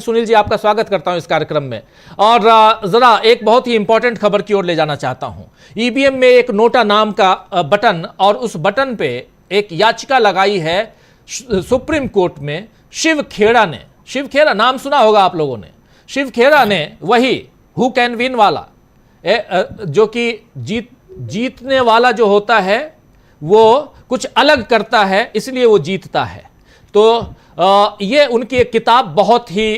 सुनील जी, आपका स्वागत करता हूं इस कार्यक्रम में। और जरा एक बहुत ही इंपॉर्टेंट खबर की ओर ले जाना चाहता हूं। ईवीएम में एक नोटा नाम का बटन, और उस बटन पे एक याचिका लगाई है सुप्रीम कोर्ट में शिव खेड़ा ने। शिव खेड़ा नाम सुना होगा आप लोगों ने। शिव खेड़ा ने वही हु कैन विन वाला, जो कि जीतने वाला जो होता है वो कुछ अलग करता है, इसलिए वो जीतता है। तो ये उनकी एक किताब बहुत ही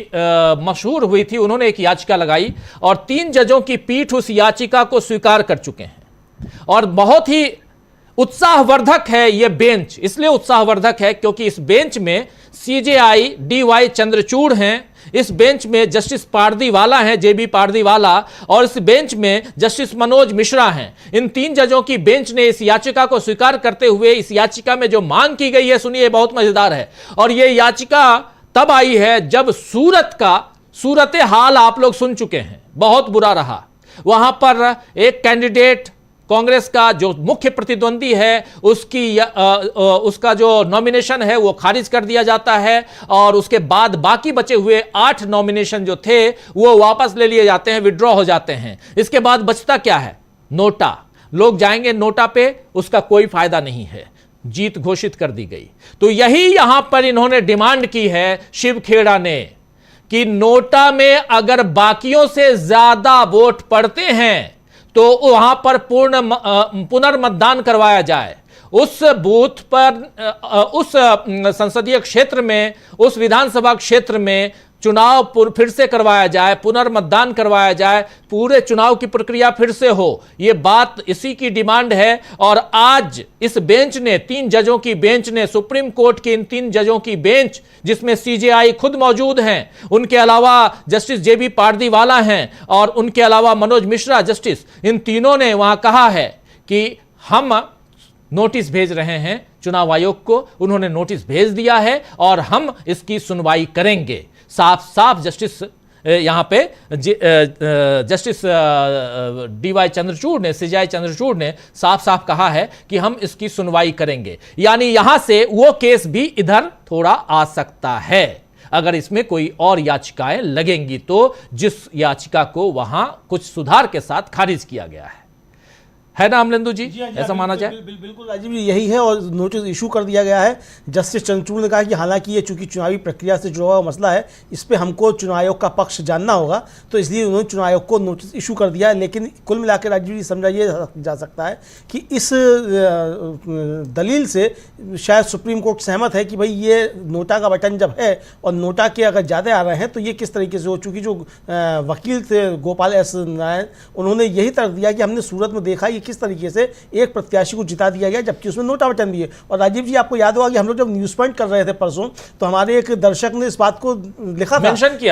मशहूर हुई थी। उन्होंने एक याचिका लगाई और 3 जजों की पीठ उस याचिका को स्वीकार कर चुके हैं। और बहुत ही उत्साहवर्धक है यह बेंच। इसलिए उत्साहवर्धक है क्योंकि इस बेंच में सीजेआई डीवाई चंद्रचूड़ हैं, इस बेंच में जस्टिस पारदीवाला हैं, जेबी पारदीवाला, और इस बेंच में जस्टिस मनोज मिश्रा हैं। इन 3 जजों की बेंच ने इस याचिका को स्वीकार करते हुए इस याचिका में जो मांग की गई है, सुनिए, बहुत मजेदार है। और यह याचिका तब आई है जब सूरत हाल आप लोग सुन चुके हैं, बहुत बुरा रहा। वहां पर एक कैंडिडेट कांग्रेस का जो मुख्य प्रतिद्वंदी है उसका जो नॉमिनेशन है वो खारिज कर दिया जाता है, और उसके बाद बाकी बचे हुए 8 नॉमिनेशन जो थे वो वापस ले लिए जाते हैं, विड्रॉ हो जाते हैं। इसके बाद बचता क्या है? नोटा। लोग जाएंगे नोटा पे, उसका कोई फायदा नहीं है, जीत घोषित कर दी गई। तो यही यहां पर इन्होंने डिमांड की है शिव खेड़ा ने कि नोटा में अगर बाकियों से ज्यादा वोट पड़ते हैं तो वहां पर पुनर्मतदान करवाया जाए। उस बूथ पर, उस संसदीय क्षेत्र में, उस विधानसभा क्षेत्र में चुनाव फिर से करवाया जाए, पुनर्मतदान करवाया जाए, पूरे चुनाव की प्रक्रिया फिर से हो। यह बात इसी की डिमांड है। और आज इस बेंच ने, 3 जजों की बेंच ने, सुप्रीम कोर्ट की इन 3 जजों की बेंच, जिसमें सीजेआई खुद मौजूद हैं, उनके अलावा जस्टिस जेबी पारदीवाला हैं, और उनके अलावा मनोज मिश्रा जस्टिस, इन तीनों ने वहां कहा है कि हम नोटिस भेज रहे हैं चुनाव आयोग को। उन्होंने नोटिस भेज दिया है और हम इसकी सुनवाई करेंगे। साफ साफ जस्टिस यहां पे जस्टिस डीवाई चंद्रचूड़ ने, सीजेआई चंद्रचूड़ ने साफ साफ कहा है कि हम इसकी सुनवाई करेंगे। यानी यहां से वो केस भी इधर थोड़ा आ सकता है अगर इसमें कोई और याचिकाएं लगेंगी तो, जिस याचिका को वहां कुछ सुधार के साथ खारिज किया गया है ना अमलेंदु जी? ऐसा माना जाए? बिल्कुल राजीव जी, यही है। और नोटिस इशू कर दिया गया है। जस्टिस चंद्रचूड़ ने कहा कि हालांकि ये चूंकि चुनावी प्रक्रिया से जुड़ा हुआ मसला है, इस पे हमको चुनाव आयोग का पक्ष जानना होगा, तो इसलिए उन्होंने चुनाव आयोग को नोटिस इशू कर दिया है। लेकिन कुल मिलाकर राजीव जी समझा ये जा सकता है कि इस दलील से शायद सुप्रीम कोर्ट सहमत है कि भाई ये नोटा का बटन जब है और नोटा के अगर ज़्यादा आ रहे हैं तो ये किस तरीके से हो। चूँकि जो वकील थे गोपाल एस नारायण, उन्होंने यही तर्क दिया कि हमने सूरत में देखा किस तरीके से एक प्रत्याशी को जिता दिया गया जबकि उसमें नोटा बटन दिए। और राजीव जी, आपको याद होगा कि हम लोग जब न्यूज पॉइंट कर रहे थे परसों, तो हमारे एक दर्शक ने इस बात को लिखा था,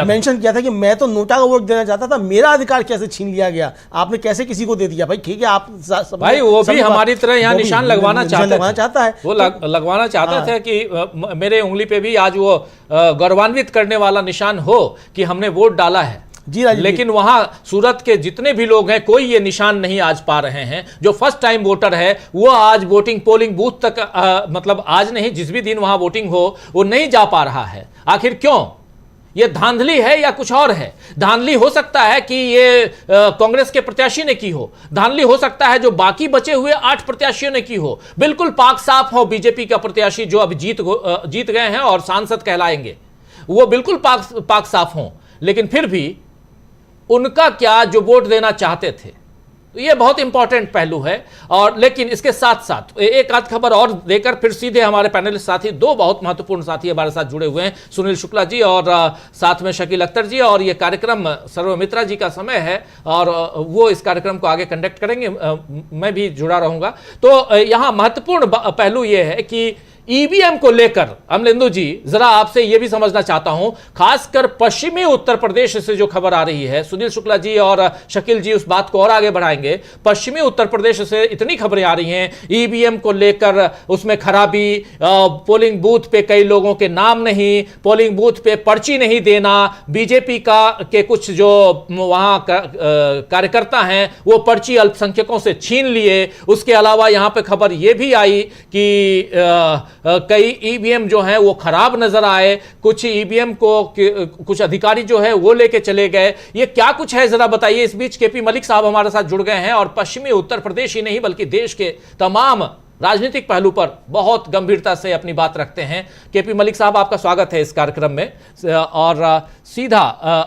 मेंशन किया था कि मैं तो नोटा का वोट देना चाहता था, मेरा अधिकार कैसे छीन लिया गया, आपने कैसे किसी को दे दिया। भाई ठीक है, आप भाई वो भी हमारी तरह यहाँ निशान लगवाना चाहता है, वो लगवाना चाहता था कि मेरे उंगली पे भी आज वो गौरवान्वित करने वाला निशान हो कि हमने वोट डाला है। लेकिन वहां सूरत के जितने भी लोग हैं, कोई ये निशान नहीं आज पा रहे हैं। जो फर्स्ट टाइम वोटर है वो आज पोलिंग बूथ तक, मतलब आज नहीं, जिस भी दिन वहां वोटिंग हो, वो नहीं जा पा रहा है। आखिर क्यों? ये धांधली है या कुछ और है? धांधली हो सकता है कि ये कांग्रेस के प्रत्याशी ने की हो, धांधली हो सकता है जो बाकी बचे हुए 8 प्रत्याशियों ने की हो। बिल्कुल पाक साफ हो बीजेपी का प्रत्याशी जो अब जीत गए हैं और सांसद कहलाएंगे, वो बिल्कुल पाक साफ हो। लेकिन फिर भी उनका क्या जो वोट देना चाहते थे, तो ये बहुत इंपॉर्टेंट पहलू है। और लेकिन इसके साथ साथ एक आध खबर और देकर फिर सीधे हमारे पैनलिस्ट साथी, 2 बहुत महत्वपूर्ण साथी हमारे साथ जुड़े हुए हैं, सुनील शुक्ला जी और साथ में शकील अख्तर जी। और ये कार्यक्रम सर्वमित्रा जी का समय है और वो इस कार्यक्रम को आगे कंडक्ट करेंगे, मैं भी जुड़ा रहूंगा। तो यहाँ महत्वपूर्ण पहलू ये है कि ईवीएम को लेकर अमलेंदु जी, जरा आपसे यह भी समझना चाहता हूं, खासकर पश्चिमी उत्तर प्रदेश से जो खबर आ रही है, सुनील शुक्ला जी और शकील जी उस बात को और आगे बढ़ाएंगे। पश्चिमी उत्तर प्रदेश से इतनी खबरें आ रही हैं ईवीएम को लेकर, उसमें खराबी, पोलिंग बूथ पे कई लोगों के नाम नहीं, पोलिंग बूथ पे पर्ची नहीं देना, बीजेपी के कुछ जो वहां कार्यकर्ता हैं वो पर्ची अल्पसंख्यकों से छीन लिए। उसके अलावा यहां पे खबर यह भी आई कि कई ईवीएम जो हैं वो खराब नजर आए, कुछ ईवीएम को कुछ अधिकारी जो है वो लेके चले गए। ये क्या कुछ है जरा बताइए। इस बीच केपी मलिक साहब हमारे साथ जुड़ गए हैं और पश्चिमी उत्तर प्रदेश ही नहीं बल्कि देश के तमाम राजनीतिक पहलू पर बहुत गंभीरता से अपनी बात रखते हैं। केपी मलिक साहब, आपका स्वागत है इस कार्यक्रम में। और सीधा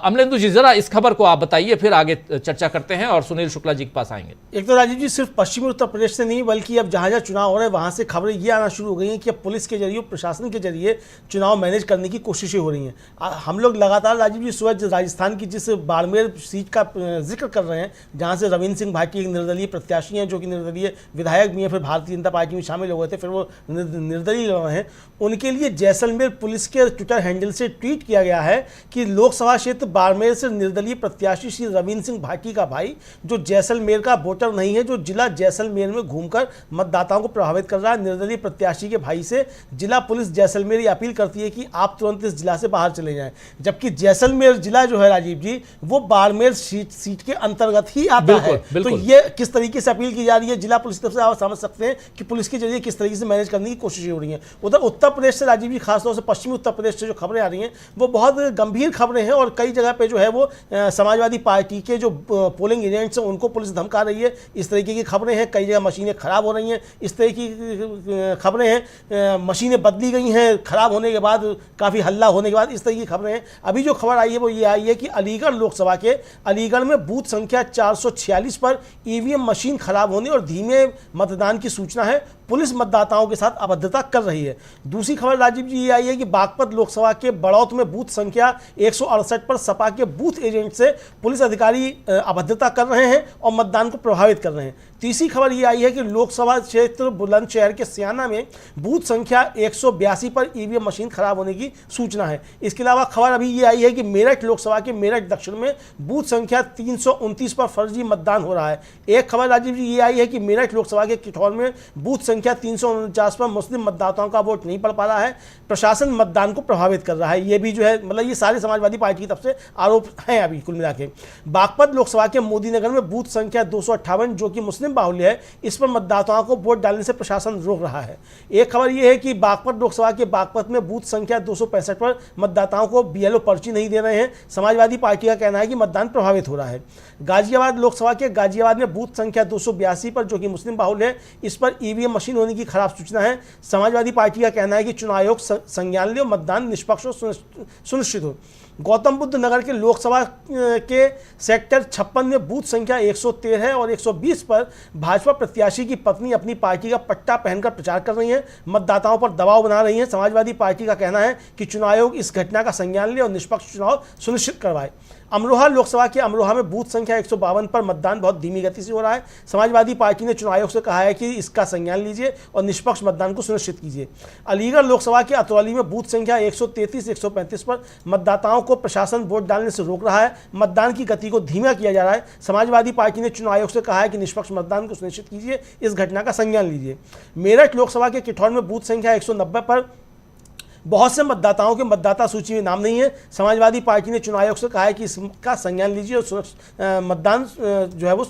अमलेंदु जी, जरा इस खबर को आप बताइए, फिर आगे चर्चा करते हैं और सुनील शुक्ला जी के पास आएंगे। एक तो राजीव जी सिर्फ पश्चिमी उत्तर प्रदेश से नहीं बल्कि अब जहाँ जहाँ चुनाव हो रहे हैं वहाँ से खबरें ये आना शुरू हो गई हैं कि अब पुलिस के जरिए, प्रशासन के जरिए चुनाव मैनेज करने की कोशिशें हो रही हैं। हम लोग लगातार राजीव जी सुबह राजस्थान की जिस बाड़मेर सीट का जिक्र कर रहे हैं, जहाँ से रविंद्र सिंह भाटी एक निर्दलीय प्रत्याशी हैं जो कि निर्दलीय विधायक भी हैं, फिर भारतीय जनता पार्टी में शामिल हो गए थे, फिर वो निर्दलीय लड़ रहे हैं। उनके लिए जैसलमेर पुलिस के ट्विटर हैंडल से ट्वीट किया गया है कि लोकसभा क्षेत्र बाड़मेर से निर्दलीय प्रत्याशी श्री रविंद्र सिंह भाटी का भाई, जो जैसलमेर का वोटर नहीं है, जो जिला जैसलमेर में घूमकर मतदाताओं को प्रभावित कर रहा है, निर्दलीय प्रत्याशी के भाई से जिला पुलिस जैसलमेर ये अपील करती है कि आप तुरंत इस जिला से बाहर चले जाएं। जबकि जैसलमेर जिला जो है राजीव जी वो बाड़मेर सीट के अंतर्गत ही आता है। तो ये किस तरीके से अपील की जा रही है जिला पुलिस की तरफ से, आप समझ सकते हैं कि पुलिस के जरिए किस तरीके से मैनेज करने की कोशिश हो रही है। उधर उत्तर प्रदेश से राजीव जी, खासतौर से पश्चिमी उत्तर प्रदेश से जो खबरें आ रही हैं वो बहुत गंभीर खबरें हैं और कई जगह पे जो है वो समाजवादी पार्टी के जो पोलिंग एजेंट्स हैं उनको पुलिस धमका रही है, इस तरीके की खबरें हैं। कई जगह मशीनें खराब हो रही हैं, इस तरह की खबरें हैं। मशीनें बदली गई हैं खराब होने के बाद, काफ़ी हल्ला होने के बाद, इस तरह की खबरें हैं। अभी जो खबर आई है वो ये आई है कि अलीगढ़ लोकसभा के अलीगढ़ में बूथ संख्या 446 पर ईवीएम मशीन खराब होने और धीमे मतदान की सूचना है। पुलिस मतदाताओं के साथ अभद्रता कर रही है। दूसरी खबर राजीव जी ये आई है कि बागपत लोकसभा के बड़ौत में बूथ संख्या 168 पर सपा के बूथ एजेंट से पुलिस अधिकारी अभद्रता कर रहे हैं और मतदान को प्रभावित कर रहे हैं। तीसरी खबर ये आई है कि लोकसभा क्षेत्र बुलंदशहर के सियाना में बूथ संख्या 182 पर ईवीएम मशीन खराब होने की सूचना है। इसके अलावा खबर अभी ये आई है कि मेरठ लोकसभा के मेरठ दक्षिण में बूथ संख्या 329 पर फर्जी मतदान हो रहा है। एक खबर राजीव जी ये आई है कि मेरठ लोकसभा के किठौर में बूथ संख्या 349 पर मुस्लिम मतदाताओं का वोट नहीं पड़ पा रहा है, प्रशासन मतदान को प्रभावित कर रहा है। ये भी जो है मतलब ये सारे समाजवादी पार्टी की तरफ से आरोप हैं अभी कुल मिला के। बागपत लोकसभा के मोदीनगर में बूथ संख्या 258 जो कि मुस्लिम बाहुल्य है, इस पर मतदाताओं को वोट डालने से प्रशासन रोक रहा है। एक खबर यह है कि बागपत लोकसभा के बागपत में बूथ संख्या 265 पर मतदाताओं को बीएलओ पर्ची नहीं दे रहे हैं। समाजवादी पार्टी का कहना है कि मतदान प्रभावित हो रहा है। गाजियाबाद लोकसभा के गाजियाबाद में बूथ संख्या 282 पर जो कि मुस्लिम बाहुल्य है, इस पर ईवीएम मशीन होने की खराब सूचना है। समाजवादी पार्टी का कहना है कि चुनाव आयोग संज्ञान ले और मतदान निष्पक्ष और सुनिश्चित हो। गौतम बुद्ध नगर के लोकसभा के सेक्टर 56 में बूथ संख्या 113 और 120 पर भाजपा प्रत्याशी की पत्नी अपनी पार्टी का पट्टा पहनकर प्रचार कर रही हैं, मतदाताओं पर दबाव बना रही हैं। समाजवादी पार्टी का कहना है कि चुनाव आयोग इस घटना का संज्ञान ले और निष्पक्ष चुनाव सुनिश्चित करवाए। अमरोहा लोकसभा के अमरोहा में बूथ संख्या 152 पर मतदान बहुत धीमी गति से हो रहा है। समाजवादी पार्टी ने चुनाव आयोग से कहा है कि इसका संज्ञान लीजिए और निष्पक्ष मतदान को सुनिश्चित कीजिए। अलीगढ़ लोकसभा के अतरौली में बूथ संख्या 133-135 पर मतदाताओं को प्रशासन वोट डालने से रोक रहा है, मतदान की गति को धीमा किया जा रहा है। समाजवादी पार्टी ने चुनाव आयोग से कहा है कि निष्पक्ष मतदान को सुनिश्चित कीजिए, इस घटना का संज्ञान लीजिए। मेरठ लोकसभा के किठौर में बूथ संख्या 190 पर बहुत से मतदाताओं के मतदाता सूची में नाम नहीं है। समाजवादी पार्टी ने चुनाव आयोग से कहा है कि इसका संज्ञान लीजिए और मतदान जो है वो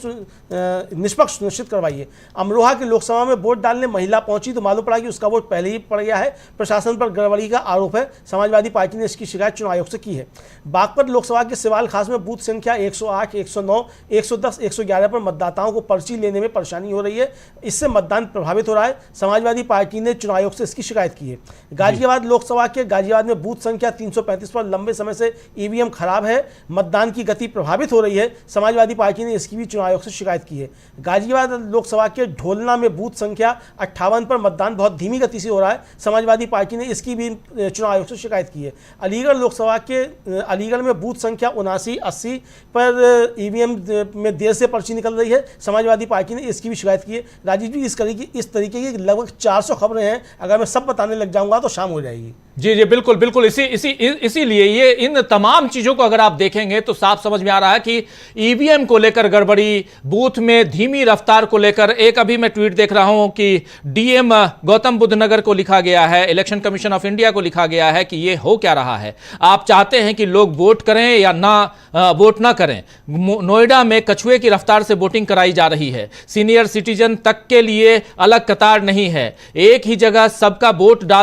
निष्पक्ष सुनिश्चित करवाइए। अमरोहा के लोकसभा में वोट डालने महिला पहुंची तो मालूम पड़ा कि उसका वोट पहले ही पड़ गया है। प्रशासन पर गड़बड़ी का आरोप है। समाजवादी पार्टी ने इसकी शिकायत चुनाव आयोग से की है। बागपत लोकसभा के सिवाल खास में बूथ संख्या 108, 109, 110, 111 पर मतदाताओं को पर्ची लेने में परेशानी हो रही है, इससे मतदान प्रभावित हो रहा है। समाजवादी पार्टी ने चुनाव आयोग से इसकी शिकायत की है। गाजियाबाद लोकसभा के गाजियाबाद में बूथ संख्या 335 पर लंबे समय से ईवीएम खराब है, मतदान की गति प्रभावित हो रही है। समाजवादी पार्टी ने इसकी भी चुनाव आयोग से शिकायत की है। गाजियाबाद लोकसभा के ढोलना में बूथ संख्या 58 पर मतदान बहुत धीमी गति से हो रहा है। समाजवादी पार्टी ने इसकी भी चुनाव आयोग से शिकायत की है। अलीगढ़ लोकसभा के अलीगढ़ में बूथ संख्या 79-80 पर ईवीएम में देर से पर्ची निकल रही है। समाजवादी पार्टी ने इसकी भी शिकायत की है। राजीव जी, इस तरीके की लगभग 400 खबरें हैं, अगर मैं सब बताने लग जाऊंगा तो शाम हो जाएगी। जी जी, बिल्कुल बिल्कुल, इसीलिए ये इन तमाम चीजों को अगर आप देखेंगे तो साफ समझ में आ रहा है कि ईवीएम को लेकर गड़बड़ी, बूथ में धीमी रफ्तार को लेकर, एक अभी मैं ट्वीट देख रहा हूं कि डीएम गौतम बुद्ध नगर को लिखा गया है, इलेक्शन कमीशन ऑफ इंडिया को लिखा गया है कि ये हो क्या रहा है। आप चाहते हैं कि लोग वोट करें या ना वोट ना करें। नोएडा में कछुए की रफ्तार से वोटिंग कराई जा रही है। सीनियर सिटीजन तक के लिए अलग कतार नहीं है, एक ही जगह सबका वोट डाल